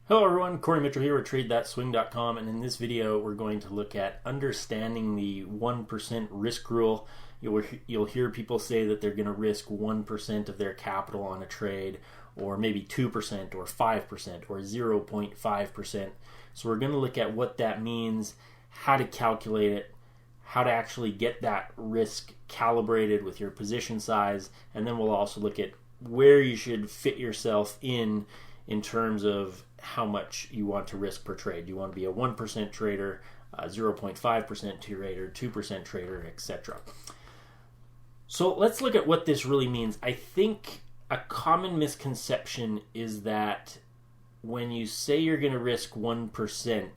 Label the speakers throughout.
Speaker 1: Hello everyone, Corey Mitchell here with TradeThatSwing.com, and in this video we're going to look at understanding the 1% risk rule. You'll hear people say that they're going to risk 1% of their capital on a trade, or maybe 2% or 5% or 0.5%. So we're going to look at what that means, how to calculate it, how to actually get that risk calibrated with your position size, and then we'll also look at where you should fit yourself in terms of how much you want to risk per trade. Do you want to be a 1% trader, 0.5% trader, 2% trader, etc.? So let's look at what this really means. I think a common misconception is that when you say you're going to risk 1%,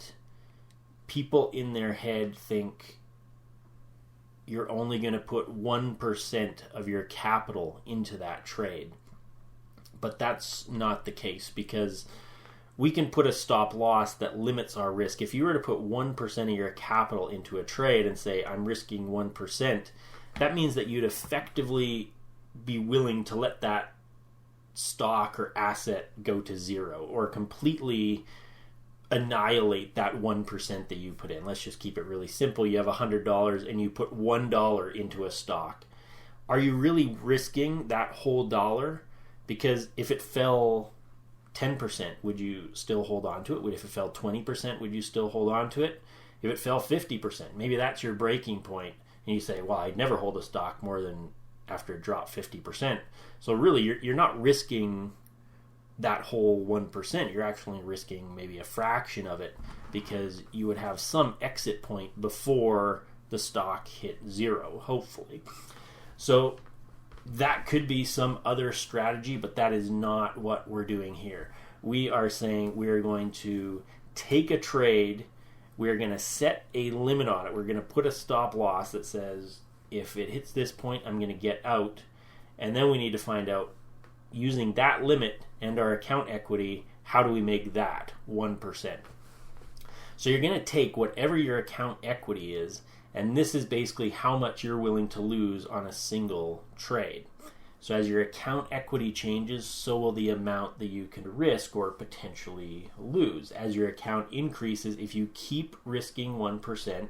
Speaker 1: people in their head think you're only going to put 1% of your capital into that trade. But that's not the case, because we can put a stop loss that limits our risk. If you were to put 1% of your capital into a trade and say, I'm risking 1%, that means that you'd effectively be willing to let that stock or asset go to zero or completely annihilate that 1% that you put in. Let's just keep it really simple. You have $100 and you put $1 into a stock. Are you really risking that whole dollar? Because if it fell 10%, would you still hold on to it? If it fell 20%, would you still hold on to it? If it fell 50%, maybe that's your breaking point, and you say, well, I'd never hold a stock more than after it dropped 50%. So really, you're not risking that whole 1%. You're actually risking maybe a fraction of it, because you would have some exit point before the stock hit zero, hopefully. So that could be some other strategy, but that is not what we're doing here. We are saying we are going to take a trade, we are going to set a limit on it. We're going to put a stop loss that says, if it hits this point, I'm going to get out. And then we need to find out, using that limit and our account equity, how do we make that 1%? So you're going to take whatever your account equity is, and this is basically how much you're willing to lose on a single trade. So as your account equity changes, so will the amount that you can risk or potentially lose. As your account increases, if you keep risking 1%,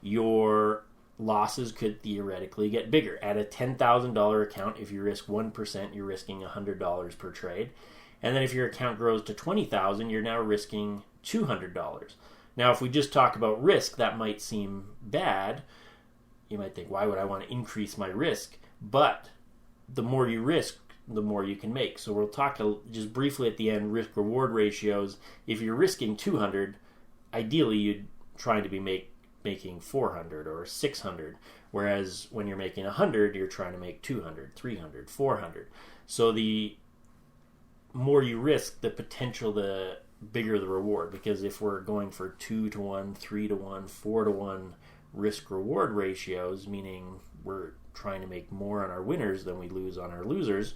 Speaker 1: your losses could theoretically get bigger. At a $10,000 account, if you risk 1%, you're risking $100 per trade. And then if your account grows to $20,000, you're now risking $200. Now, if we just talk about risk, that might seem bad. You might think, why would I want to increase my risk? But the more you risk, the more you can make. So we'll talk just briefly at the end, risk-reward ratios. If you're risking 200, ideally you'd try to be making 400 or 600. Whereas when you're making 100, you're trying to make 200, 300, 400. So the more you risk, the potential, the bigger the reward, because if we're going for 2 to 1, 3 to 1, 4 to 1 risk reward ratios, meaning we're trying to make more on our winners than we lose on our losers,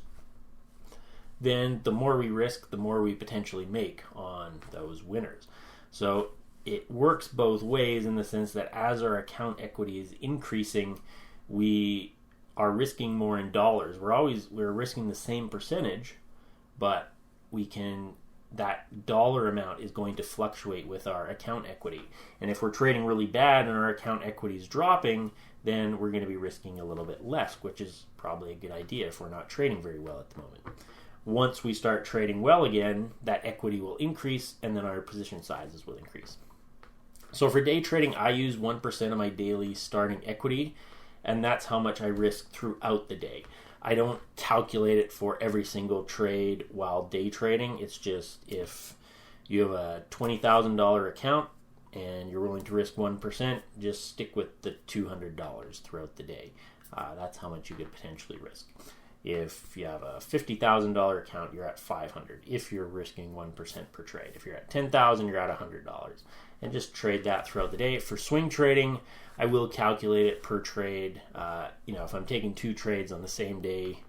Speaker 1: then the more we risk, the more we potentially make on those winners. So it works both ways, in the sense that as our account equity is increasing, we are risking more in dollars. We're risking the same percentage, but that dollar amount is going to fluctuate with our account equity. And if we're trading really bad and our account equity is dropping, then we're going to be risking a little bit less, which is probably a good idea if we're not trading very well at the moment. Once we start trading well again, that equity will increase, and then our position sizes will increase. So for day trading, I use 1% of my daily starting equity, and that's how much I risk throughout the day. I don't calculate it for every single trade while day trading. It's just, if you have a $20,000 account and you're willing to risk 1%, just stick with the $200 throughout the day. That's how much you could potentially risk. If you have a $50,000 account, you're at $500 if you're risking 1% per trade. If you're at $10,000, you're at $100. And just trade that throughout the day. For swing trading, I will calculate it per trade. If I'm taking 2 trades on the same day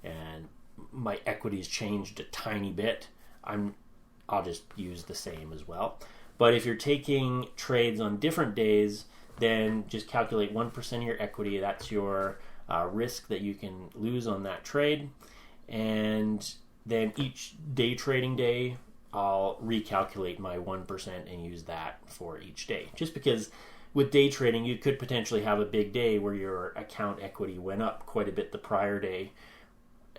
Speaker 1: and my equity's changed a tiny bit, I'll just use the same as well. But if you're taking trades on different days, then just calculate 1% of your equity. That's your risk that you can lose on that trade. And then each day trading day, I'll recalculate my 1% and use that for each day. Just because with day trading, you could potentially have a big day where your account equity went up quite a bit the prior day.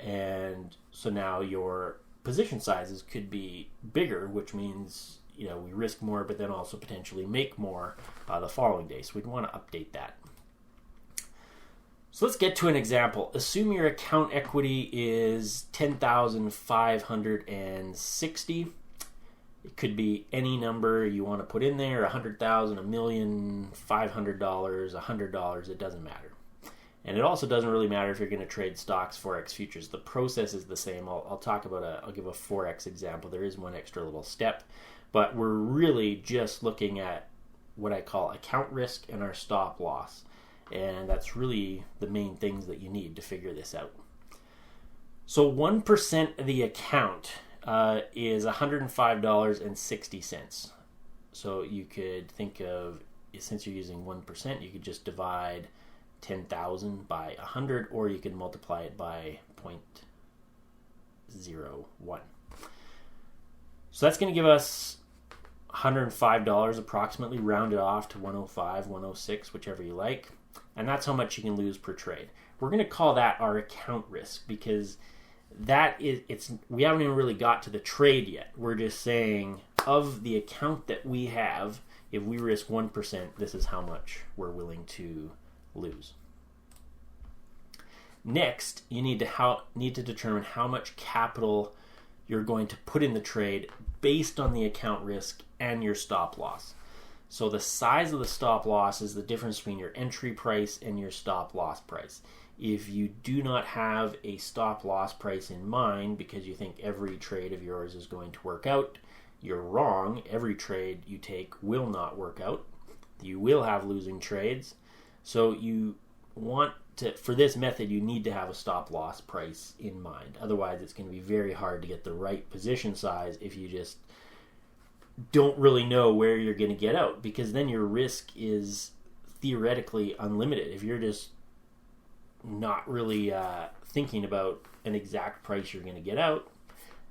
Speaker 1: And so now your position sizes could be bigger, which means, you know, we risk more, but then also potentially make more the following day. So we'd want to update that. So let's get to an example. Assume your account equity is $10,560. It could be any number you want to put in there, $100,000, $1 million, $500, $100, it doesn't matter. And it also doesn't really matter if you're going to trade stocks, Forex, futures. The process is the same. I'll give a Forex example. There is one extra little step, but we're really just looking at what I call account risk and our stop loss. And that's really the main things that you need to figure this out. So 1% of the account is $105.60. So you could think of, since you're using 1%, you could just divide 10,000 by 100, or you can multiply it by 0.01. So that's going to give us $105 approximately, rounded off to 105, 106, whichever you like. And that's how much you can lose per trade. We're going to call that our account risk, because we haven't even really got to the trade yet. We're just saying, of the account that we have, if we risk 1%, this is how much we're willing to lose. Next, you need to determine how much capital you're going to put in the trade based on the account risk and your stop loss. So the size of the stop loss is the difference between your entry price and your stop loss price. If you do not have a stop loss price in mind because you think every trade of yours is going to work out, you're wrong. Every trade you take will not work out. You will have losing trades. So you want to, for this method, you need to have a stop loss price in mind. Otherwise, it's going to be very hard to get the right position size if you just don't really know where you're going to get out, because then your risk is theoretically unlimited. If you're just not really thinking about an exact price you're going to get out,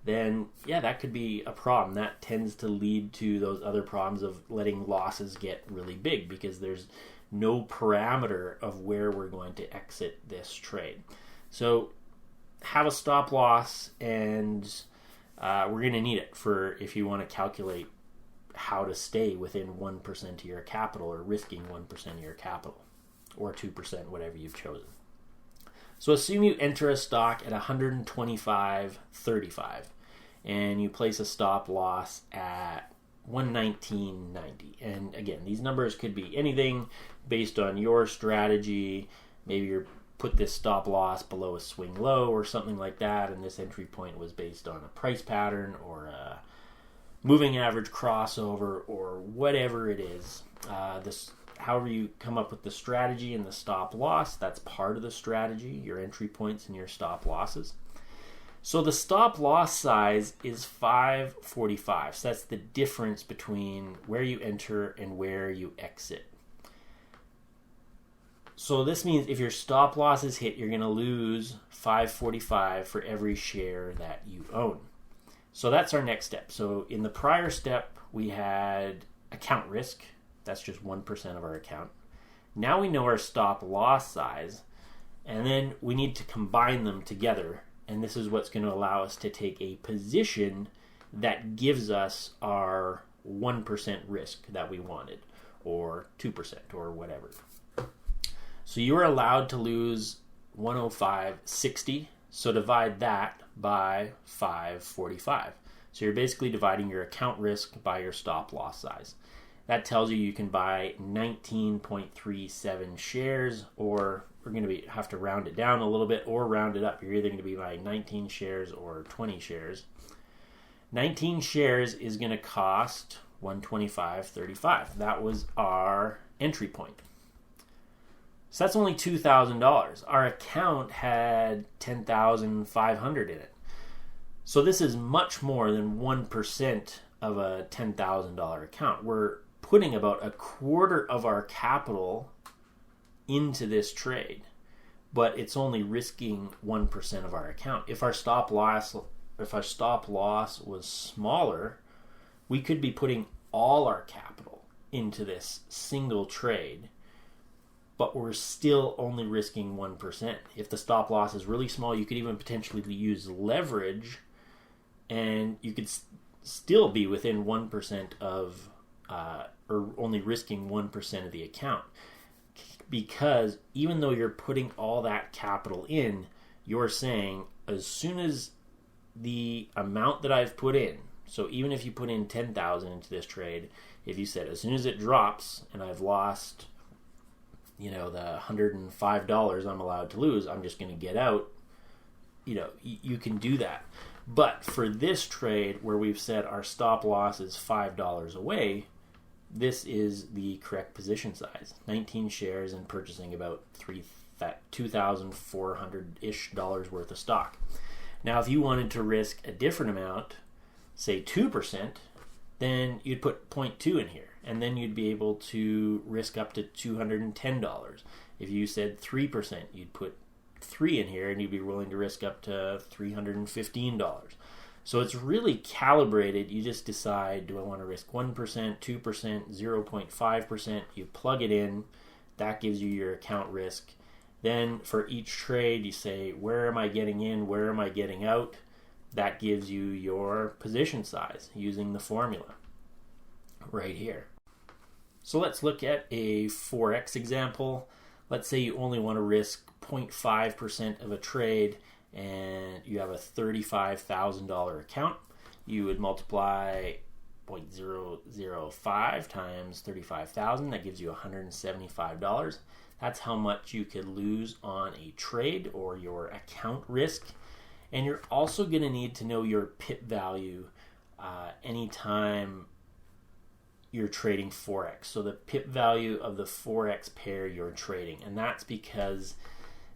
Speaker 1: then yeah, that could be a problem. That tends to lead to those other problems of letting losses get really big, because there's no parameter of where we're going to exit this trade. So have a stop loss, and we're going to need it for if you want to calculate how to stay within 1% of your capital, or risking 1% of your capital, or 2%, whatever you've chosen. So assume you enter a stock at 125.35 and you place a stop loss at 119.90. And again, these numbers could be anything based on your strategy. Maybe you're put this stop loss below a swing low or something like that, and this entry point was based on a price pattern or a moving average crossover or whatever it is. However you come up with the strategy and the stop loss, that's part of the strategy, your entry points and your stop losses. So the stop loss size is 545. So that's the difference between where you enter and where you exit. So this means if your stop loss is hit, you're going to lose 545 for every share that you own. So that's our next step. So in the prior step, we had account risk. That's just 1% of our account. Now we know our stop loss size, and then we need to combine them together. And this is what's going to allow us to take a position that gives us our 1% risk that we wanted, or 2%, or whatever. So you are allowed to lose 105.60. So divide that by 545. So you're basically dividing your account risk by your stop loss size. That tells you can buy 19.37 shares, or we're going to have to round it down a little bit or round it up. You're either going to be buying 19 shares or 20 shares. 19 shares is going to cost $125.35. That was our entry point. So that's only $2,000. Our account had $10,500 in it. So this is much more than 1% of a $10,000 account. We're putting about a quarter of our capital into this trade, but it's only risking 1% of our account. If our stop loss if our stop loss was smaller, we could be putting all our capital into this single trade, but we're still only risking 1%. If the stop loss is really small, you could even potentially use leverage, and you could still be within 1% of, or only risking 1% of the account. Because even though you're putting all that capital in, you're saying as soon as the amount that I've put in, so even if you put in 10,000 into this trade, if you said as soon as it drops and I've lost, the $105 I'm allowed to lose, I'm just going to get out, you can do that. But for this trade where we've said our stop loss is $5 away, this is the correct position size. 19 shares and purchasing about $2,400-ish worth of stock. Now, if you wanted to risk a different amount, say 2%, then you'd put 0.2 in here, and then you'd be able to risk up to $210. If you said 3%, you'd put 3 in here, and you'd be willing to risk up to $315. So it's really calibrated. You just decide, do I want to risk 1%, 2%, 0.5%? You plug it in. That gives you your account risk. Then for each trade, you say, where am I getting in? Where am I getting out? That gives you your position size using the formula right here. So let's look at a Forex example. Let's say you only want to risk 0.5% of a trade, and you have a $35,000 account. You would multiply 0.005 times 35,000. That gives you $175. That's how much you could lose on a trade or your account risk. And you're also going to need to know your pip value anytime you're trading Forex. So the pip value of the Forex pair you're trading. And that's because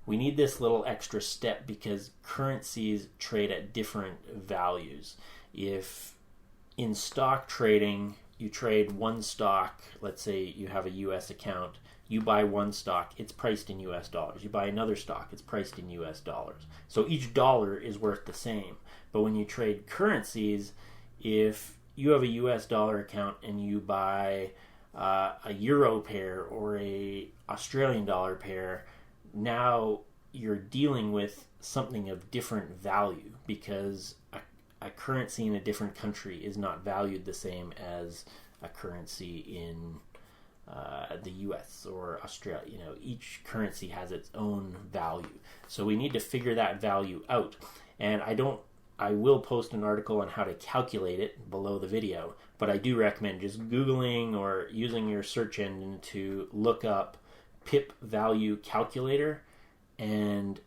Speaker 1: we need this little extra step because currencies trade at different values. If in stock trading you trade one stock, let's say you have a US account, you buy one stock, it's priced in US dollars. You buy another stock, it's priced in US dollars. So each dollar is worth the same. But when you trade currencies, if you have a US dollar account and you buy a euro pair or a Australian dollar pair, now you're dealing with something of different value because a currency in a different country is not valued the same as a currency in the US or Australia. Each currency has its own value. So we need to figure that value out. And I will post an article on how to calculate it below the video, but I do recommend just Googling or using your search engine to look up pip value calculator and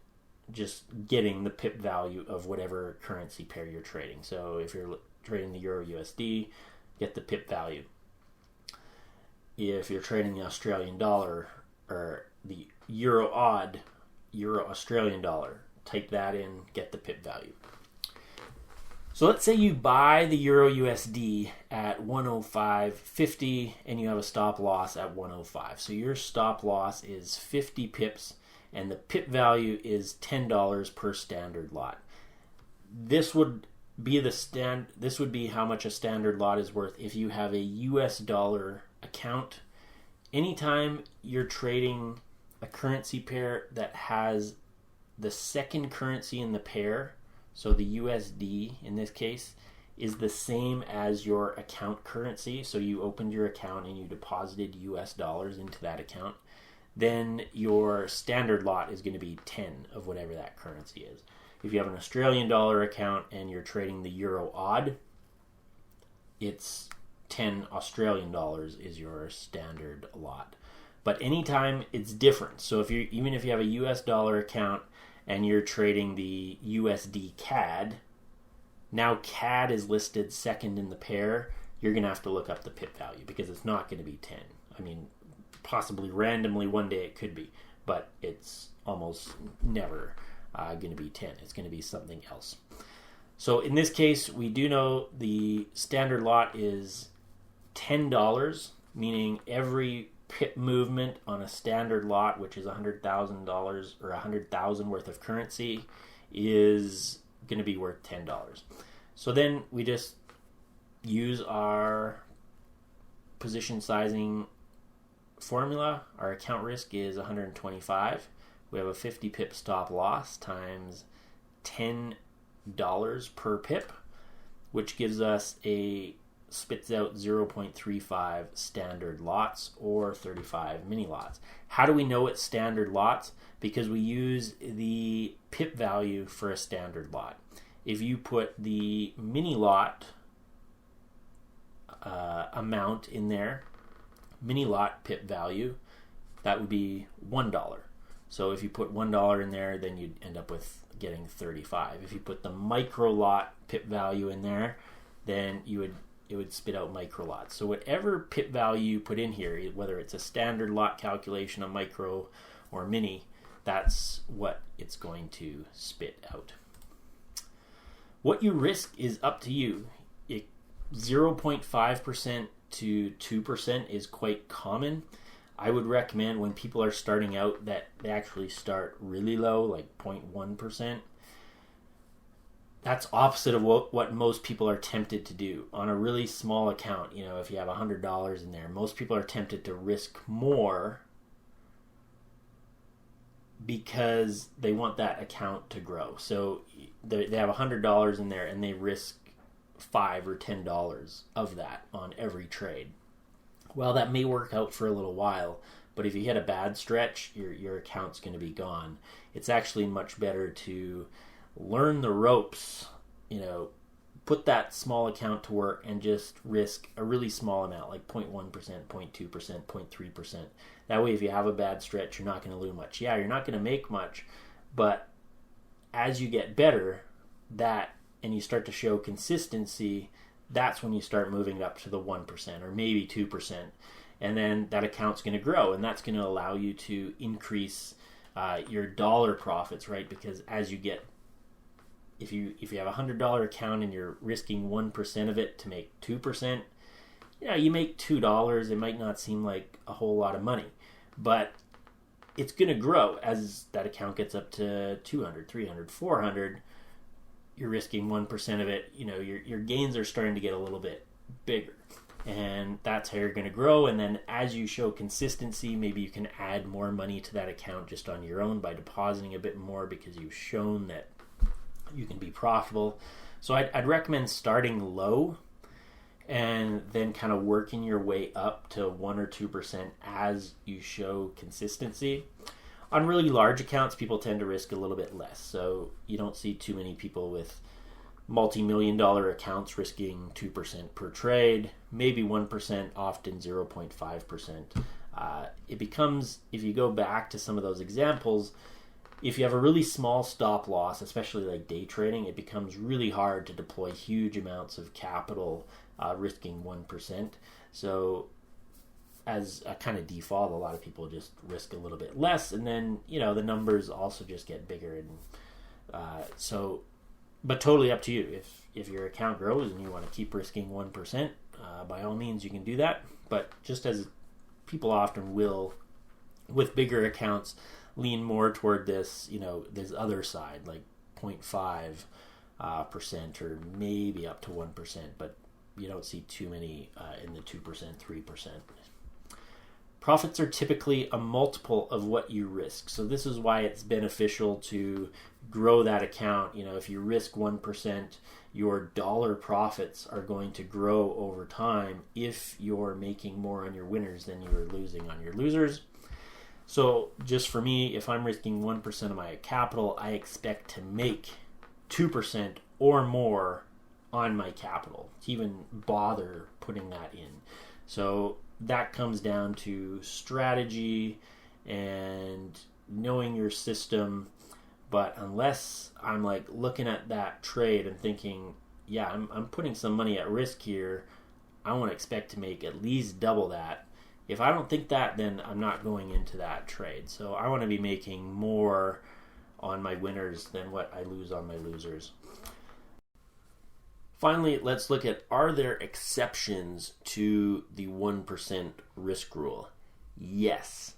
Speaker 1: just getting the pip value of whatever currency pair you're trading. So if you're trading the Euro USD, get the pip value. If you're trading the Australian dollar or the Euro Australian dollar, type that in, get the pip value. So let's say you buy the Euro USD at 105.50 and you have a stop loss at 105. So your stop loss is 50 pips and the pip value is $10 per standard lot. This would be how much a standard lot is worth if you have a US dollar account. Anytime you're trading a currency pair that has the second currency in the pair, so the USD in this case, is the same as your account currency, so you opened your account and you deposited US dollars into that account, then your standard lot is going to be 10 of whatever that currency is. If you have an Australian dollar account and you're trading the Euro odd, it's 10 Australian dollars is your standard lot. But anytime it's different. So even if you have a US dollar account and you're trading the USD CAD, now CAD is listed second in the pair, you're going to have to look up the pip value because it's not going to be 10. I mean, possibly randomly one day it could be, but it's almost never going to be 10. It's going to be something else. So in this case, we do know the standard lot is $10, meaning every pip movement on a standard lot, which is $100,000 or $100,000 worth of currency, is going to be worth $10. So then we just use our position sizing formula. Our account risk is 125. We have a 50 pip stop loss times $10 per pip, which gives us spits out 0.35 standard lots or 35 mini lots. How do we know it's standard lots? Because we use the pip value for a standard lot. If you put the mini lot amount in there, mini lot pip value, that would be $1. So if you put $1 in there, then you'd end up with getting 35. If you put the micro lot pip value in there, then it would spit out micro lots. So whatever pip value you put in here, whether it's a standard lot calculation, a micro or mini, that's what it's going to spit out. What you risk is up to you. 0.5% to 2% is quite common. I would recommend when people are starting out that they actually start really low, like 0.1%. That's opposite of what most people are tempted to do. On a really small account, if you have $100 in there, most people are tempted to risk more because they want that account to grow. So they have $100 in there and they risk $5 or $10 of that on every trade. Well, that may work out for a little while, but if you hit a bad stretch, your account's going to be gone. It's actually much better to learn the ropes, put that small account to work and just risk a really small amount, like 0.1%, 0.2%, 0.3%. That way, if you have a bad stretch, you're not going to lose much. Yeah, you're not going to make much, but as you get better, and you start to show consistency, that's when you start moving up to the 1% or maybe 2%. And then that account's going to grow, and that's going to allow you to increase your dollar profits, right? Because as you get, if you have a $100 account and you're risking 1% of it to make 2%, you make $2. It might not seem like a whole lot of money, but it's going to grow as that account gets up to 200, 300, 400. You're risking 1% of it. Your gains are starting to get a little bit bigger, and that's how you're going to grow. And then as you show consistency, maybe you can add more money to that account just on your own by depositing a bit more because you've shown that you can be profitable. So I'd recommend starting low and then kind of working your way up to 1 or 2% as you show consistency. On really large accounts, people tend to risk a little bit less. So you don't see too many people with multi-million-dollar accounts risking 2% per trade, maybe 1%, often 0.5%. It becomes, if you go back to some of those examples, if you have a really small stop loss, especially like day trading, it becomes really hard to deploy huge amounts of capital risking 1%. So as a kind of default, a lot of people just risk a little bit less, and then the numbers also just get bigger. And but totally up to you. If your account grows and you want to keep risking 1%, by all means you can do that. But just as people often will, with bigger accounts, lean more toward this other side, like 0.5% or maybe up to 1%, but you don't see too many in the 2%, 3%. Profits are typically a multiple of what you risk. So this is why it's beneficial to grow that account. If you risk 1%, your dollar profits are going to grow over time if you're making more on your winners than you're losing on your losers. So just for me, if I'm risking 1% of my capital, I expect to make 2% or more on my capital to even bother putting that in. So that comes down to strategy and knowing your system. But unless I'm like looking at that trade and thinking, yeah, I'm putting some money at risk here, I want to expect to make at least double that. If I don't think that, then I'm not going into that trade. So I want to be making more on my winners than what I lose on my losers. Finally, let's look at, are there exceptions to the 1% risk rule? Yes.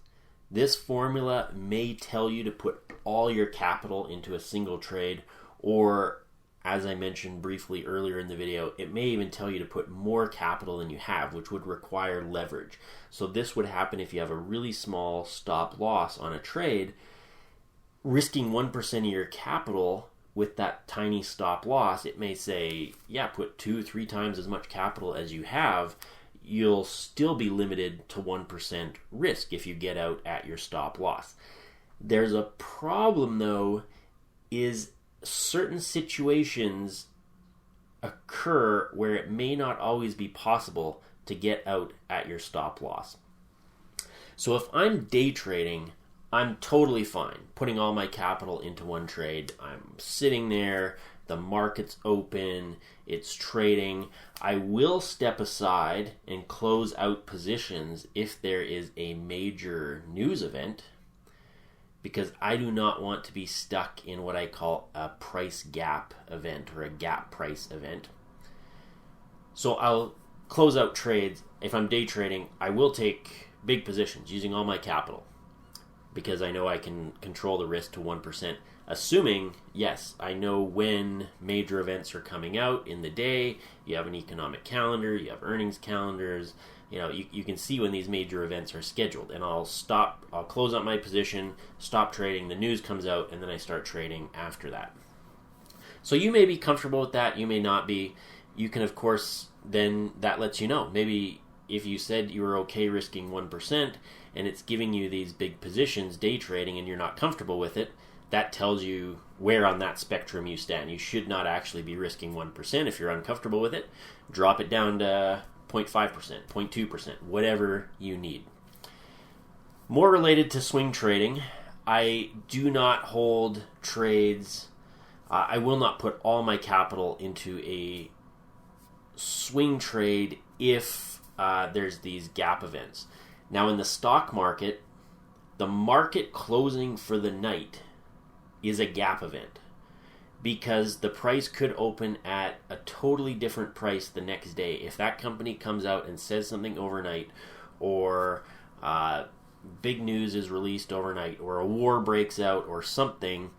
Speaker 1: This formula may tell you to put all your capital into a single trade, or as I mentioned briefly earlier in the video, it may even tell you to put more capital than you have, which would require leverage. So this would happen if you have a really small stop loss on a trade. Risking 1% of your capital with that tiny stop loss, it may say, yeah, put 2-3 times as much capital as you have. You'll still be limited to 1% risk if you get out at your stop loss. There's a problem, though, is certain situations occur where it may not always be possible to get out at your stop loss. So if I'm day trading, I'm totally fine putting all my capital into one trade. I'm sitting there, the market's open, it's trading. I will step aside and close out positions if there is a major news event, because I do not want to be stuck in what I call a price gap event or a gap price event. So I'll close out trades. If I'm day trading, I will take big positions using all my capital because I know I can control the risk to 1%, assuming, yes, I know when major events are coming out in the day. You have an economic calendar, you have earnings calendars. You can see when these major events are scheduled, and I'll close out my position, stop trading, the news comes out, and then I start trading after that. So you may be comfortable with that, you may not be. You can, of course, then that lets you know. Maybe if you said you were okay risking 1% and it's giving you these big positions day trading and you're not comfortable with it, that tells you where on that spectrum you stand. You should not actually be risking 1% if you're uncomfortable with it. Drop it down to 0.5%, 0.2%, whatever you need. More related to swing trading, I do not hold trades. I will not put all my capital into a swing trade if there's these gap events. Now in the stock market, the market closing for the night is a gap event, because the price could open at a totally different price the next day. If that company comes out and says something overnight, or big news is released overnight, or a war breaks out or something,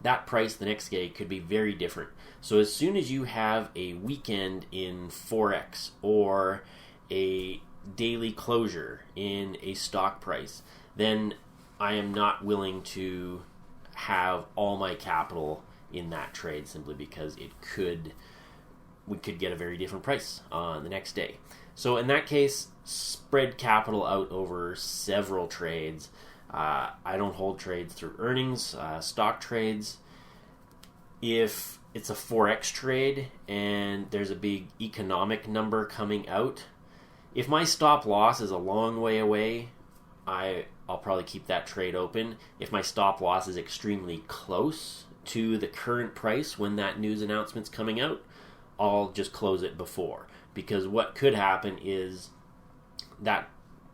Speaker 1: that price the next day could be very different. So as soon as you have a weekend in Forex or a daily closure in a stock price, then I am not willing to have all my capital in that trade, simply because we could get a very different price on the next day. So in that case, spread capital out over several trades. I don't hold trades through earnings, stock trades. If it's a Forex trade and there's a big economic number coming out, if my stop loss is a long way away, I'll probably keep that trade open. If my stop loss is extremely close to the current price when that news announcement's coming out, I'll just close it before. Because what could happen is that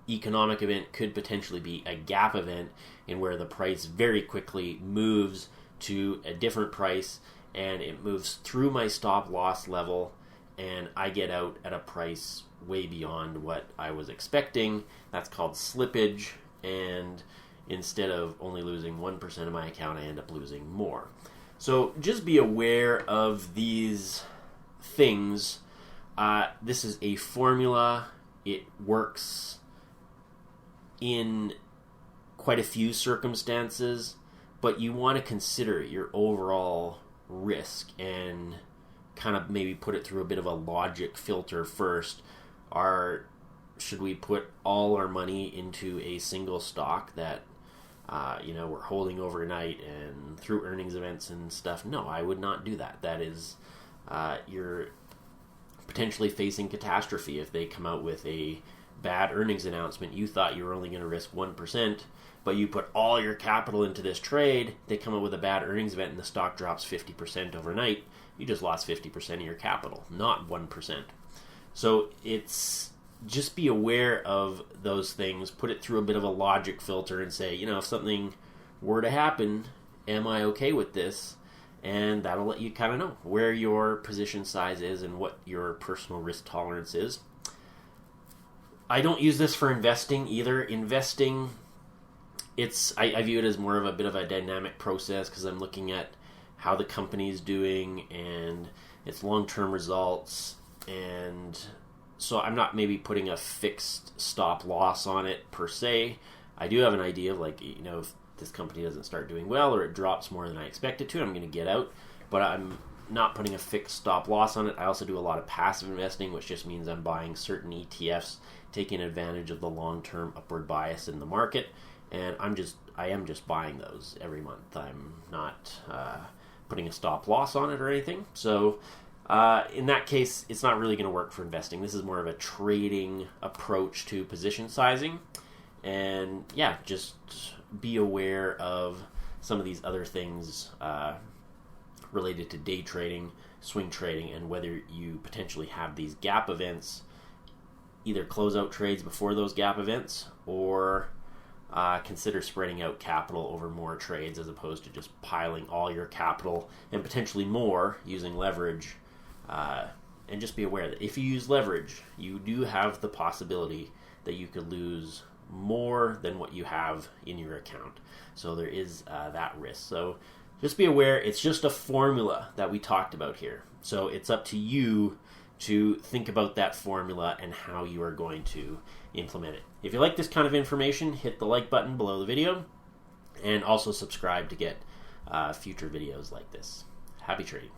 Speaker 1: economic event could potentially be a gap event, in where the price very quickly moves to a different price and it moves through my stop loss level, and I get out at a price way beyond what I was expecting. That's called slippage, and instead of only losing 1% of my account, I end up losing more. So just be aware of these things. This is a formula. It works in quite a few circumstances, but you want to consider your overall risk and kind of maybe put it through a bit of a logic filter first. Should we put all our money into a single stock that we're holding overnight and through earnings events and stuff? No, I would not do that. That is, you're potentially facing catastrophe if they come out with a bad earnings announcement. You thought you were only going to risk 1%, but you put all your capital into this trade. They come out with a bad earnings event and the stock drops 50% overnight. You just lost 50% of your capital, not 1%. So just be aware of those things. Put it through a bit of a logic filter and say, if something were to happen, am I okay with this? And that'll let you kind of know where your position size is and what your personal risk tolerance is. I don't use this for investing either. Investing, I view it as more of a bit of a dynamic process, because I'm looking at how the company is doing and its long-term results. And so I'm not maybe putting a fixed stop loss on it per se. I do have an idea of, like, you know, if this company doesn't start doing well or it drops more than I expect it to, I'm going to get out. But I'm not putting a fixed stop loss on it. I also do a lot of passive investing, which just means I'm buying certain ETFs, taking advantage of the long-term upward bias in the market. And I am just buying those every month. I'm not putting a stop loss on it or anything. So in that case, it's not really going to work for investing. This is more of a trading approach to position sizing. And yeah, just be aware of some of these other things related to day trading, swing trading, and whether you potentially have these gap events, either close out trades before those gap events, or consider spreading out capital over more trades as opposed to just piling all your capital and potentially more using leverage. And just be aware that if you use leverage, you do have the possibility that you could lose more than what you have in your account. So there is that risk. So just be aware, it's just a formula that we talked about here. So it's up to you to think about that formula and how you are going to implement it. If you like this kind of information, hit the like button below the video and also subscribe to get future videos like this. Happy trading.